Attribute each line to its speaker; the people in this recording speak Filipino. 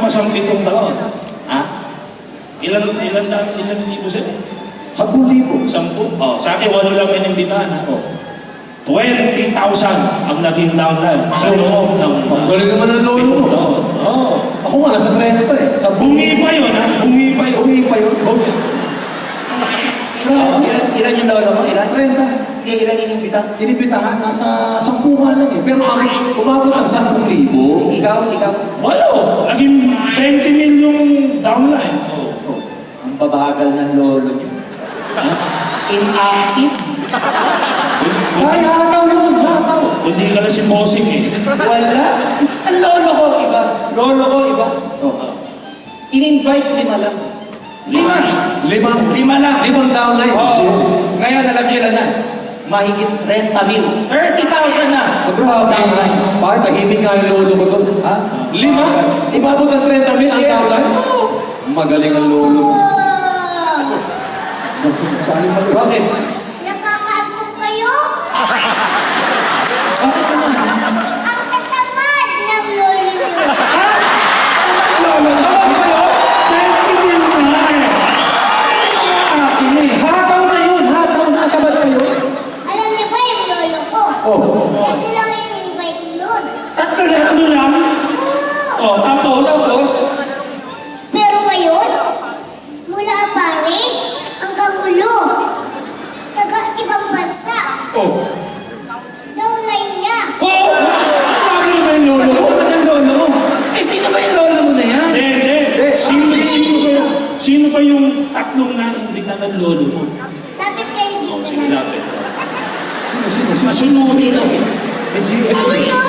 Speaker 1: sumasampitong taon. Ha? Ilan libo siya?
Speaker 2: 10,000.
Speaker 1: 10? Oh, sa akin, 8 lang inimbitahan. Oh. 20,000 ang naging downline sa loob ng...
Speaker 2: Ang galing naman ng lolo mo.
Speaker 1: Oo.
Speaker 2: Ako nga, nasa 30 eh.
Speaker 1: Bungi pa yun, ha? Bungi pa yun.
Speaker 2: Bungi pa yun.
Speaker 1: Bungi.
Speaker 3: Ilan yung lolo mo? Ilan?
Speaker 2: 30.
Speaker 3: Ilan inimbita?
Speaker 2: Inibitahan, nasa 10 nga lang eh. Pero umabot ang 10,000.
Speaker 3: Ikaw?
Speaker 1: Walo. Naging 20 milyong downline. Oh.
Speaker 3: Ang babagal ng lolo niyo. Inactive?
Speaker 2: Ay, hataw yun, hataw.
Speaker 1: Hindi ka na si Bossing eh.
Speaker 3: Wala. Ang lolo ko iba. Lolo ko iba.
Speaker 2: Oh.
Speaker 3: In-invite 5 lang. 5.
Speaker 2: Limang downline.
Speaker 3: Oo. Ngayon, alam niyo ilan na? Mahigit 30 mil. 30,000 na.
Speaker 2: Grabe nga. Bakit tahimik nga yung lolo ko doon?
Speaker 3: Ha?
Speaker 2: 5? Umabot ang 30,000 ang downline? Magaling ang lolo. Saan yung
Speaker 3: Bakit?
Speaker 4: Nakakaantok kayo?
Speaker 3: Bakit naman?
Speaker 4: Ang tatamad ng lolo niyo.
Speaker 3: Lolo na.
Speaker 1: 20 million na eh.
Speaker 3: Akin eh.
Speaker 2: Hataw na yun! Hataw na! Kabad pa yun?
Speaker 4: Alam niyo ba yung lolo ko?
Speaker 2: Oh.
Speaker 4: Ito lang yung invite nun.
Speaker 3: Tatlo na.
Speaker 1: Ano lang?
Speaker 4: Oo.
Speaker 1: Oh, tapos?
Speaker 4: Pero ngayon, mula pare hanggang ulo, taga ibang bansa,
Speaker 1: Oh.
Speaker 4: downline niya.
Speaker 1: Oh! Sabi mo ba yung lolo
Speaker 3: Ano
Speaker 1: ko?
Speaker 3: naman ang lolo mo? Eh, sino ba yung lolo mo na yan?
Speaker 1: Hindi. Sino ba yung tatlong naimbita ng lolo mo?
Speaker 4: Lapit kayo
Speaker 1: Oh,
Speaker 4: dito
Speaker 1: sige,
Speaker 4: na.
Speaker 1: lapit.
Speaker 2: Sino?
Speaker 1: Masunurin ako.
Speaker 2: May GF.
Speaker 4: Ayun o,